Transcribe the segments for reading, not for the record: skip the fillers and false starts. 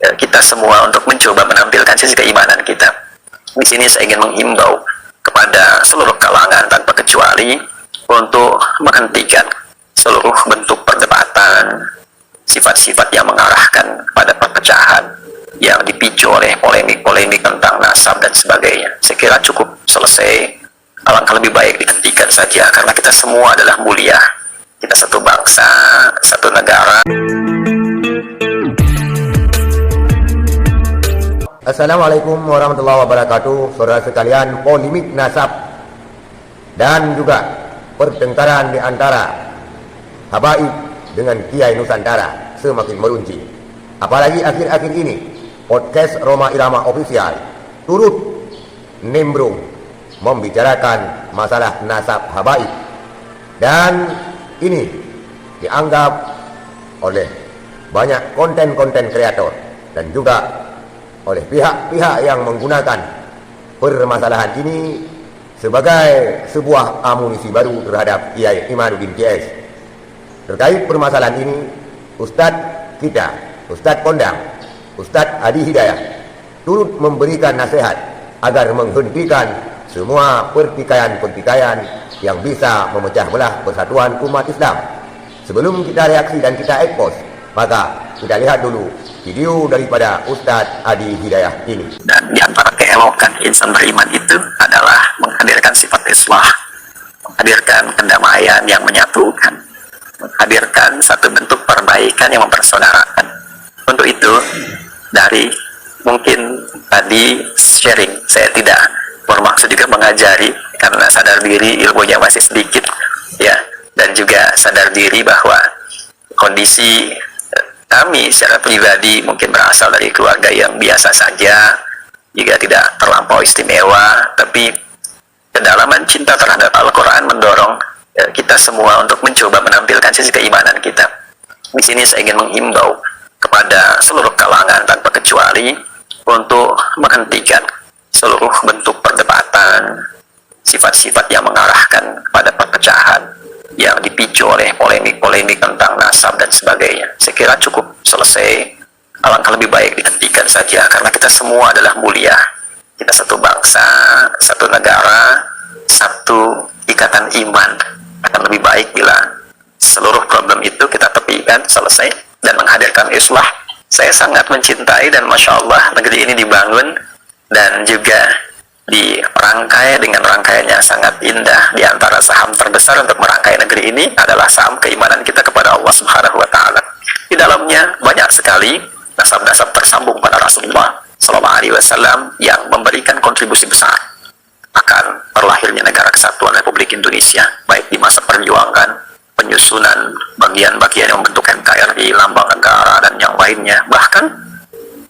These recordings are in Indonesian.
kita semua untuk mencoba menampilkan sisi keimanan kita. Di sini saya ingin menghimbau kepada seluruh kalangan tanpa kecuali untuk menghentikan seluruh bentuk perdebatan, sifat-sifat yang mengarahkan pada perpecahan yang dipicu oleh polemik-polemik tentang nasab dan sebagainya. Saya kira cukup selesai. Alangkah lebih baik dihentikan saja, karena kita semua adalah mulia. Kita satu bangsa, satu negara. Assalamualaikum warahmatullahi wabarakatuh. Saudara sekalian, polemik nasab dan juga pertengkaran di antara habaib dengan Kiai Nusantara semakin meruncing. Apalagi akhir-akhir ini podcast Rhoma Irama Official turut nimbrung membicarakan masalah nasab habaib, dan ini dianggap oleh banyak konten-konten kreator dan juga oleh pihak-pihak yang menggunakan permasalahan ini sebagai sebuah amunisi baru terhadap Kiai Imanuddin CS. Terkait permasalahan ini, Ustadz kita, Ustadz Kondang, Ustadz Adi Hidayah turut memberikan nasihat agar menghentikan semua pertikaian-pertikaian yang bisa memecah belah persatuan umat Islam. Sebelum kita reaksi dan kita expose, maka kita lihat dulu video daripada Ustadz Adi Hidayah ini. Dan di antara keelokan insan beriman itu adalah menghadirkan sifat islah, menghadirkan kedamaian yang menyatukan, menghadirkan satu bentuk perbaikan yang mempersaudarakan. Untuk itu, dari mungkin tadi sharing, saya tidak bermaksud juga mengajari, karena sadar diri ilmunya masih sedikit ya, dan juga sadar diri bahwa kondisi kami secara pribadi mungkin berasal dari keluarga yang biasa saja, juga tidak terlampau istimewa, tapi kedalaman cinta terhadap Al-Quran mendorong kita semua untuk mencoba menampilkan sisi keimanan kita. Di sini saya ingin menghimbau kepada seluruh kalangan tanpa kecuali untuk menghentikan seluruh bentuk perdebatan, sifat-sifat yang mengarahkan pada perpecahan yang dipicu oleh polemik-polemik tentang nasab dan sebagainya. Saya kira cukup selesai. Alangkah lebih baik dihentikan saja, karena kita semua adalah mulia. Kita satu bangsa, satu negara, satu ikatan iman. Akan lebih baik bila seluruh problem itu kita tepikan, selesai, dan menghadirkan islah. Saya sangat mencintai dan Masya Allah negeri ini dibangun dan juga dirangkai dengan rangkaian yang sangat indah. Di antara saham terbesar untuk merangkai negeri ini adalah saham keimanan kita kepada Allah Subhanahu wa Ta'ala. Di dalamnya banyak sekali nasab-nasab tersambung pada Rasulullah Sallallahu Alaihi Wasallam yang memberikan kontribusi besar akan terlahirnya negara kesatuan Republik Indonesia, baik di masa perjuangan, penyusunan bagian-bagian yang membentuk NKRI, lambang negara, dan yang lainnya. Bahkan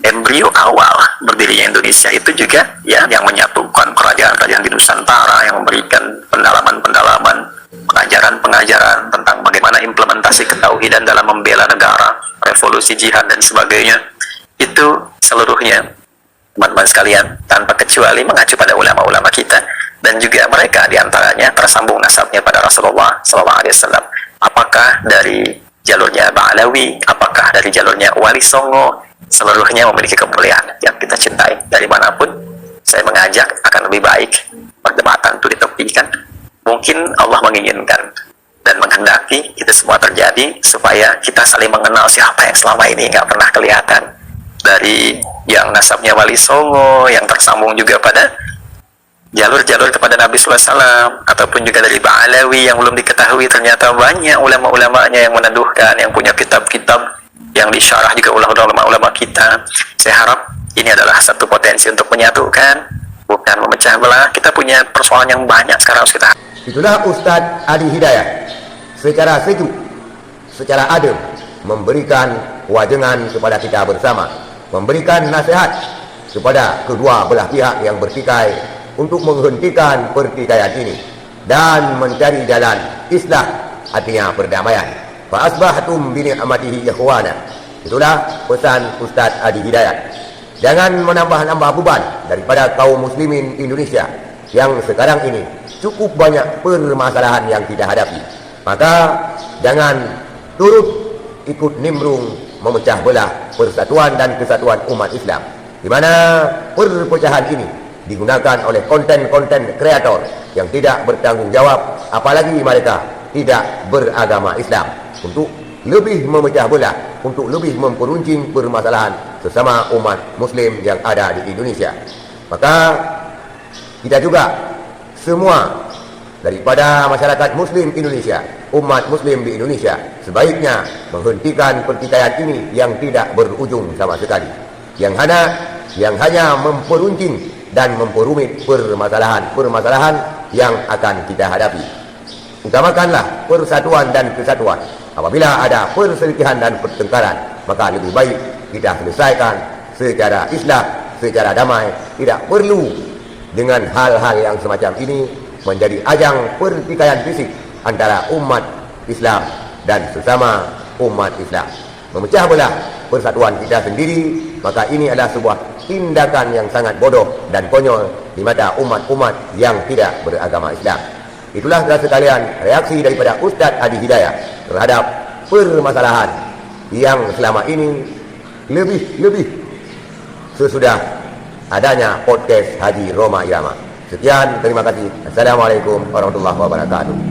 embrio awal berdirinya Indonesia itu juga ya yang menyatukan kerajaan-kerajaan di Nusantara, yang memberikan pendalaman-pendalaman, pengajaran-pengajaran tentang bagaimana implementasi ketauhidan dalam membela negara, revolusi jihad dan sebagainya. Itu seluruhnya teman-teman sekalian tanpa kecuali mengacu pada ulama-ulama kita, dan juga mereka diantaranya tersambung nasabnya pada Rasulullah SAW. Apakah dari jalurnya Ba'alawi, apakah dari jalurnya Wali Songo, seluruhnya memiliki kemuliaan yang kita cintai. Dari manapun, saya mengajak akan lebih baik perdebatan itu ditepikan. Mungkin Allah menginginkan dan menghendaki itu semua terjadi supaya kita saling mengenal siapa yang selama ini nggak pernah kelihatan. Dari yang nasabnya Wali Songo, yang tersambung juga pada jalur-jalur kepada Nabi SAW, ataupun juga dari Ba'alawi yang belum diketahui, ternyata banyak ulama-ulamanya yang meneduhkan, yang punya kitab-kitab yang disyarah juga oleh ulama-ulama kita. Saya harap ini adalah satu potensi untuk menyatukan, bukan memecah belah. Kita punya persoalan yang banyak sekarang harus kita. Itulah Ustadz Adi Hidayah secara sejuk, secara adem memberikan wajangan kepada kita bersama, memberikan nasihat kepada kedua belah pihak yang bertikai untuk menghentikan pertikaian ini dan mencari jalan islah, artinya perdamaian. Fa asbahtum bi ni'matihi ikhwana. Itulah pesan Ustadz Adi Hidayat. Jangan menambah-nambah beban daripada kaum muslimin Indonesia yang sekarang ini cukup banyak permasalahan yang kita hadapi. Maka jangan turut ikut nimbrung memecah belah persatuan dan kesatuan umat Islam, di mana perpecahan ini digunakan oleh konten-konten kreator yang tidak bertanggung jawab, apalagi mereka tidak beragama Islam, untuk lebih memecah belah, untuk lebih memperuncing permasalahan sesama umat Muslim yang ada di Indonesia. Maka kita juga semua daripada masyarakat Muslim Indonesia, umat Muslim di Indonesia, sebaiknya menghentikan pertikaian ini yang tidak berujung sama sekali, yang hanya memperuncing dan memperumit permasalahan yang akan kita hadapi. Utamakanlah persatuan dan kesatuan. Apabila ada perselisihan dan pertengkaran, maka lebih baik kita selesaikan secara islah, secara damai. Tidak perlu dengan hal-hal yang semacam ini menjadi ajang pertikaian fisik antara umat Islam dan sesama umat Islam, memecah belah persatuan kita sendiri. Maka ini adalah sebuah tindakan yang sangat bodoh dan konyol di mata umat-umat yang tidak beragama Islam. Itulah saudara sekalian reaksi daripada Ustaz Hadi Hidayah terhadap permasalahan yang selama ini lebih sesudah adanya podcast Haji Roma Irama. Sekian, terima kasih. Assalamualaikum warahmatullahi wabarakatuh.